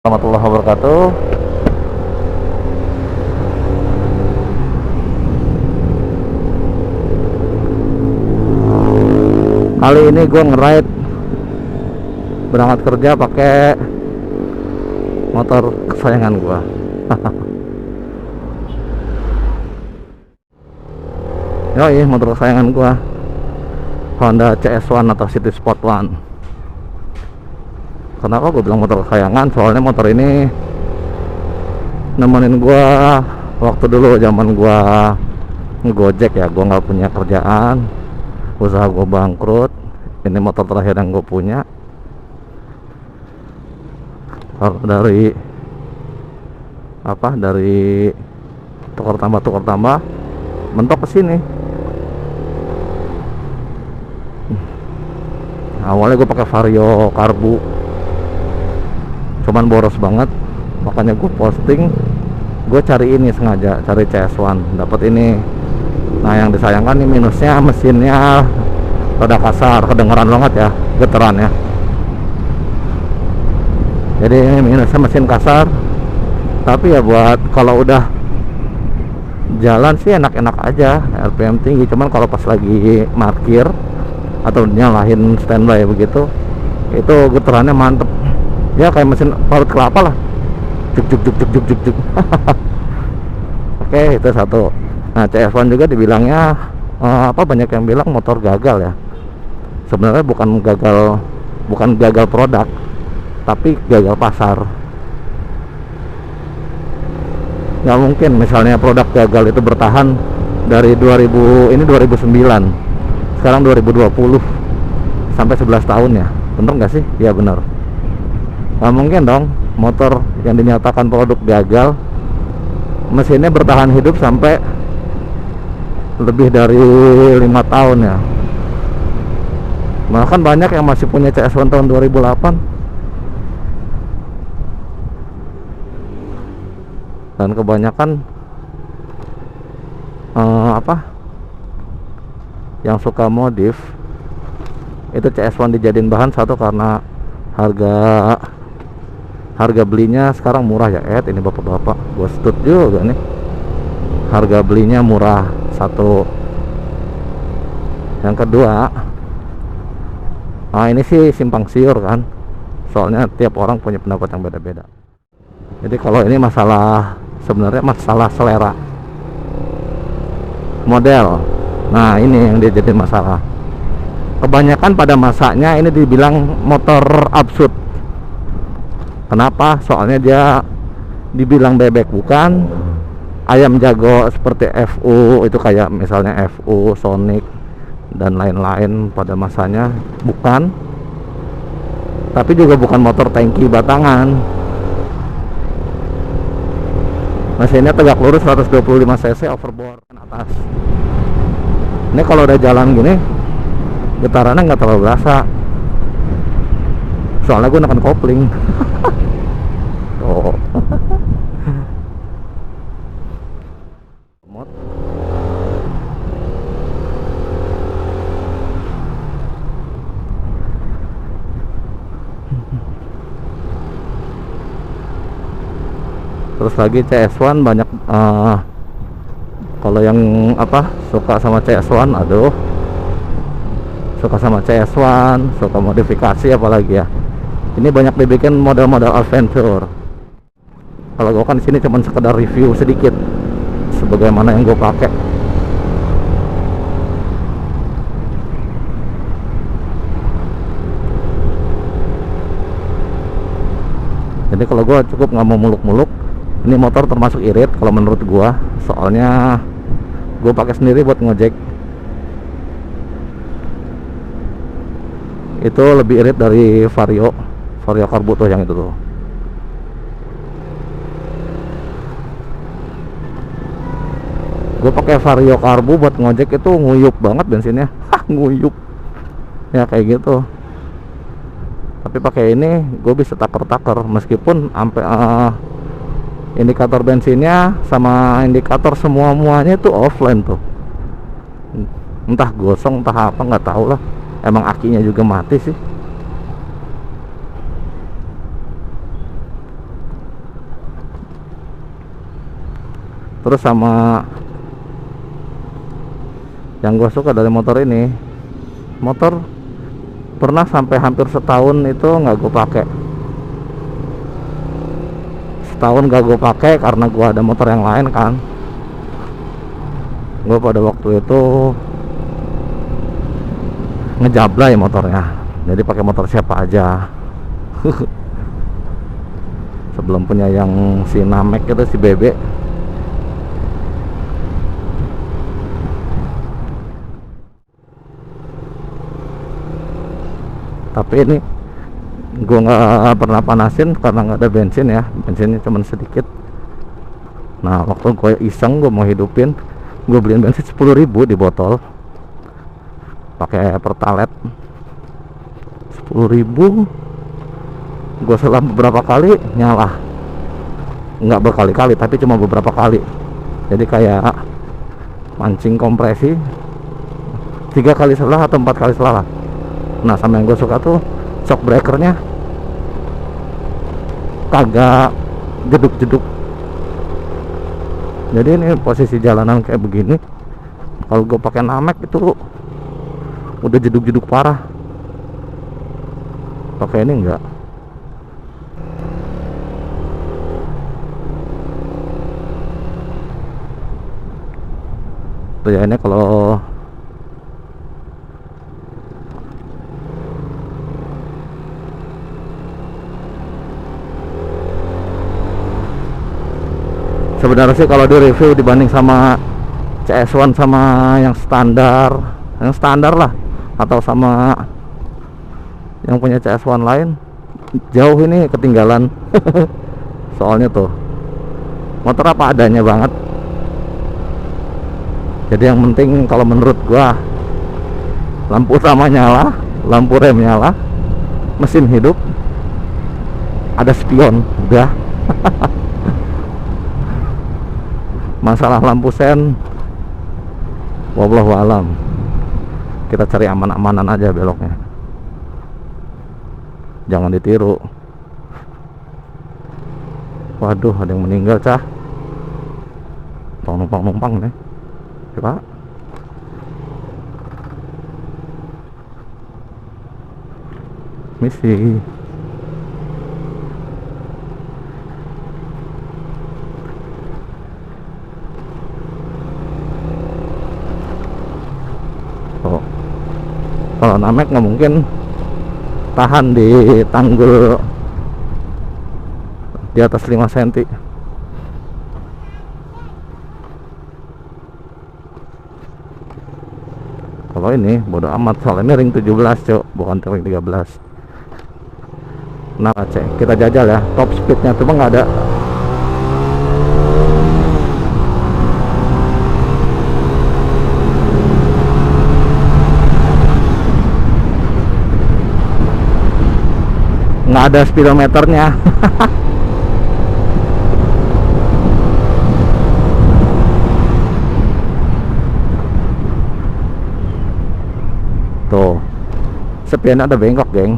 Warahmatullahi wabarakatuh. Kali ini gue nge-ride berangkat kerja pakai motor kesayangan gue. Yoi, motor kesayangan gue, Honda CS1 atau City Sport One. Kenapa gue bilang motor kesayangan? Soalnya motor ini nemenin gue waktu dulu zaman gue ngegojek ya. Gue nggak punya kerjaan, usaha gue bangkrut. Ini motor terakhir yang gue punya. Dari tukar tambah mentok ke sini. Awalnya gue pakai Vario karbu, cuman boros banget, makanya gue posting. Gue cari ini sengaja, cari CS1, dapat ini. Nah, yang disayangkan nih minusnya mesinnya rada kasar, kedengeran banget ya getarannya. Jadi ini minusnya mesin kasar, tapi ya buat kalau udah jalan sih enak-enak aja, RPM tinggi. Cuman kalau pas lagi parkir atau nyalahin standby begitu, itu getarannya mantep ya, kayak mesin parut kelapa lah, juk juk juk juk juk juk juk. Oke, itu satu. Nah, CS1 juga dibilangnya banyak yang bilang motor gagal ya. Sebenarnya bukan gagal produk, tapi gagal pasar. Nggak mungkin misalnya produk gagal itu bertahan dari 2009, sekarang 2020, sampai 11 tahun ya. Bener nggak sih? Ya bener. Nggak mungkin dong motor yang dinyatakan produk gagal mesinnya bertahan hidup sampai lebih dari 5 tahun ya. Bahkan banyak yang masih punya CS1 tahun 2008. Dan kebanyakan yang suka modif itu CS1 dijadiin bahan. Satu, karena harga belinya sekarang murah ya. Ini bapak-bapak, gue stut juga nih, harga belinya murah. Satu. Yang kedua, ini sih simpang siur kan, soalnya tiap orang punya pendapat yang beda-beda. Jadi kalau ini sebenarnya masalah selera model. Nah, ini yang dia jadi masalah. Kebanyakan pada masanya ini dibilang motor absurd. Kenapa? Soalnya dia dibilang bebek bukan, ayam jago seperti FU, itu kayak misalnya FU, Sonic dan lain-lain pada masanya bukan. Tapi juga bukan motor tangki batangan. Mesinnya tegak lurus 125 cc overbore ke atas. Ini kalau udah jalan gini getarannya nggak terlalu berasa, soalnya gue neken kopling. Oh. Terus lagi CS1 banyak kalau yang suka sama CS1, suka sama CS1, suka modifikasi apalagi ya. Ini banyak dibikin model-model adventure. Kalau gue kan di sini cuma sekedar review sedikit sebagaimana yang gue pakai. Jadi kalau gue cukup nggak mau muluk-muluk. Ini motor termasuk irit kalau menurut gue, soalnya gue pakai sendiri buat ngojek. Itu lebih irit dari Vario karbu tuh, yang itu tuh. Gue pakai Vario karbu buat ngojek itu nguyup banget bensinnya. Nguyup ya kayak gitu. Tapi pakai ini gue bisa taker-taker, meskipun sampai indikator bensinnya sama indikator muanya itu offline tuh. Entah gosong entah apa, nggak tahu lah. Emang akinya juga mati sih. Terus sama yang gue suka dari motor ini, motor pernah sampai hampir setahun itu nggak gue pakai. Setahun gak gue pakai karena gue ada motor yang lain kan. Gue pada waktu itu ngejablay motornya, jadi pakai motor siapa aja. Sebelum punya yang si Namek itu, si Bebe. Tapi ini gue nggak pernah panasin karena nggak ada bensin ya, bensinnya cuma sedikit. Nah waktu gue iseng, gue mau hidupin, gue beliin bensin 10.000 di botol, pakai Pertalite 10.000. Gue selang beberapa kali nyala, nggak berkali-kali tapi cuma beberapa kali, jadi kayak mancing kompresi 3 kali selah atau 4 kali selah. Nah sama yang gue suka tuh shock breakernya kagak jeduk-jeduk. Jadi ini posisi jalanan kayak begini, kalau gue pakai Namek itu udah jeduk-jeduk parah. Pakai ini enggak. Tuh ya, ini kalau sebenarnya sih kalau di review dibanding sama CS1 sama yang standar lah, atau sama yang punya CS1 lain, jauh ini ketinggalan. Soalnya tuh motor apa adanya banget. Jadi yang penting kalau menurut gua, lampu utama nyala, lampu rem nyala, mesin hidup, ada spion, udah. Masalah lampu sen, wallahu alam, kita cari aman-amanan aja beloknya, jangan ditiru. Waduh, ada yang meninggal cah, numpang nih coba. Misi oh, kalau Namek nggak mungkin tahan di tanggul di atas 5 cm. Kalau ini bodo amat, soalnya ini ring 17 cok, bukan ring 13. Nah cek, kita jajal ya, top speednya cuma nggak ada. Nggak ada speedometernya. Tuh, spion ada bengkok geng.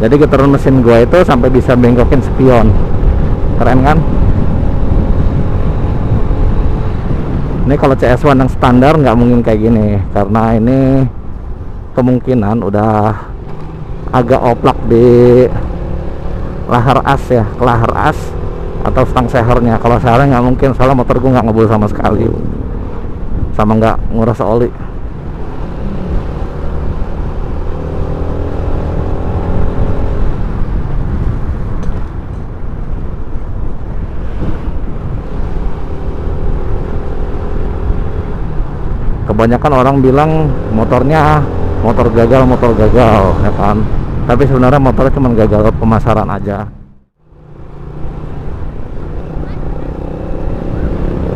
Jadi getaran mesin gua itu sampai bisa bengkokin spion, keren kan? Ini kalau CS1 yang standar nggak mungkin kayak gini, karena ini kemungkinan udah agak oplak di lahar as ya, lahar as atau stang sehernya. Kalau sehernya nggak mungkin, soalnya motor gue nggak ngebul sama sekali, sama nggak nguras oli. Kebanyakan orang bilang motornya motor gagal ya kan, tapi sebenarnya motornya cuma gagal pemasaran aja.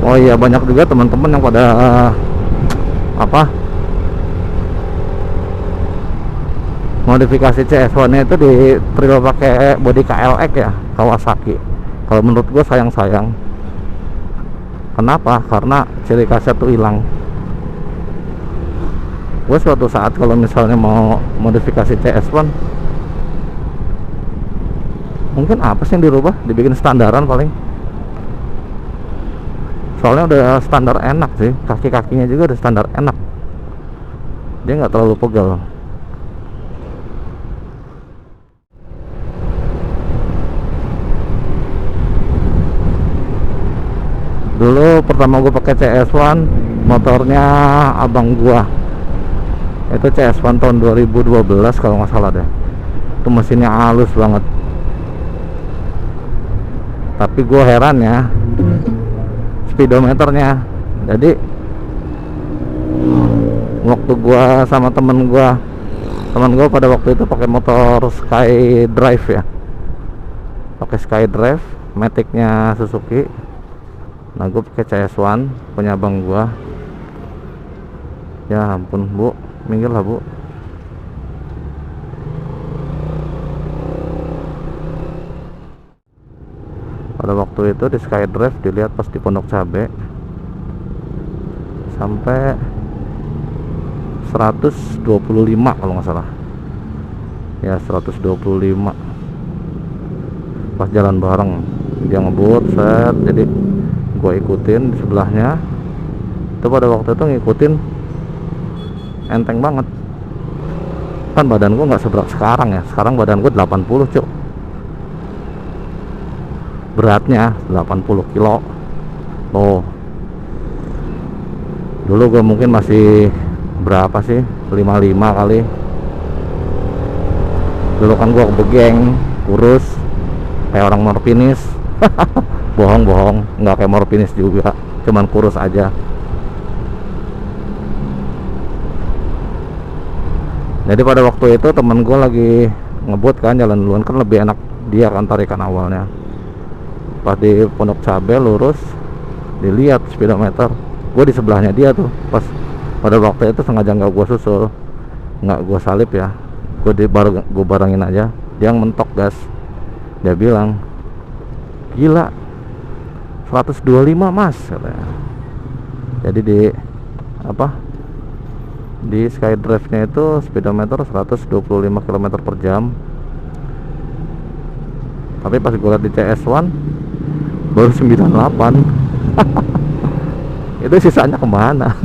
Oh iya, banyak juga teman-teman yang pada modifikasi CS1 nya itu di trial pakai bodi KLX ya, Kawasaki. Kalau menurut gue sayang. Kenapa? Karena ciri khasnya tuh hilang. Gue suatu saat kalau misalnya mau modifikasi CS1, Mungkin apa sih yang dirubah, dibikin standaran paling. Soalnya udah standar enak sih, kaki-kakinya juga udah standar enak, dia nggak terlalu pegal. Dulu pertama gue pakai CS1, motornya abang gua. Itu CS1 tahun 2012 kalau nggak salah deh. Itu mesinnya halus banget. Tapi gue heran ya, speedometernya. Jadi waktu gua sama temen gua pada waktu itu pakai motor SkyDrive ya, pakai SkyDrive Matic-nya Suzuki. Nah gue pakai CS1 punya abang gua. Ya ampun bu, minggir lah bu. Pada waktu itu di SkyDrive dilihat pas di Pondok Cabe sampai 125 kalau nggak salah ya, 125 pas jalan bareng. Dia ngebut set, jadi gue ikutin di sebelahnya. Itu pada waktu itu ngikutin enteng banget, kan badan gue nggak seberat sekarang ya. Sekarang badan gue 80 cuk, beratnya 80 kilo. Oh dulu gue mungkin masih berapa sih, 55 kali. Dulu kan gue begeng, kurus kayak orang morpinis. bohong, nggak kayak morpinis juga, cuman kurus aja. Jadi pada waktu itu temen gue lagi ngebut kan, jalan duluan kan lebih enak dia kan tarikan awalnya. Pas di Pondok Cabe lurus, dilihat speedometer, gue di sebelahnya dia tuh. Pas pada waktu itu sengaja nggak gue susul, nggak gue salip ya, gue barengin aja. Dia yang mentok gas, dia bilang gila 125 mas katanya. Jadi di SkyDrive nya itu speedometer 125 km per jam. Tapi pas gue liat di CS1 baru 98. Itu sisanya kemana?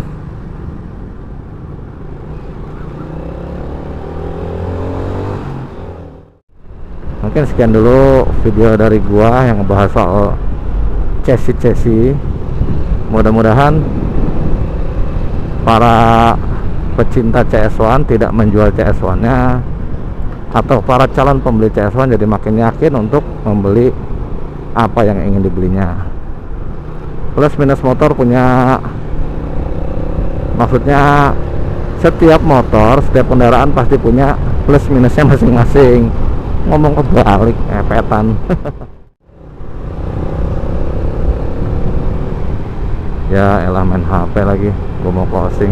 Mungkin sekian dulu video dari gua yang ngebahas soal chassis. Mudah-mudahan para pecinta CS1 tidak menjual CS1 nya, atau para calon pembeli CS1 jadi makin yakin untuk membeli apa yang ingin dibelinya. Plus minus motor punya, maksudnya setiap motor, setiap kendaraan pasti punya plus minusnya masing-masing. Ngomong kebalik, epetan. Ya elah, main HP lagi, gue mau closing.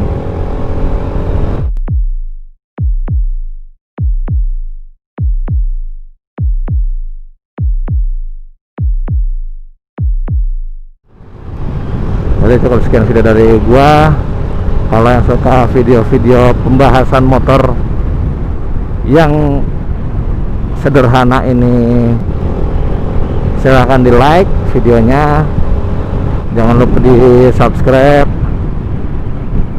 Jadi cukup sekian video dari gua. Kalau yang suka video-video pembahasan motor yang sederhana ini, silahkan di like videonya, jangan lupa di subscribe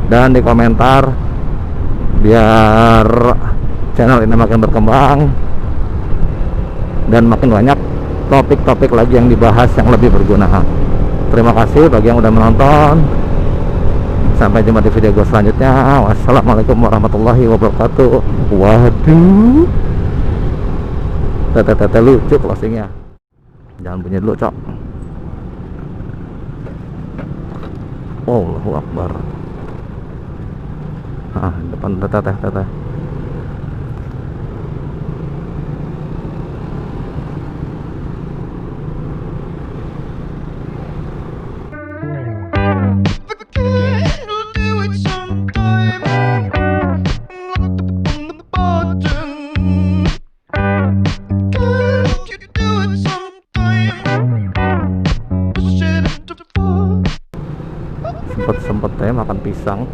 dan di komentar biar channel ini makin berkembang dan makin banyak topik-topik lagi yang dibahas yang lebih berguna. Terima kasih bagi yang udah menonton. Sampai jumpa di video gue selanjutnya. Wassalamualaikum warahmatullahi wabarakatuh. Waduh, tete lucu closingnya. Jangan bunyi dulu cok. Allahu Akbar. Depan tete. Sempet makan pisang.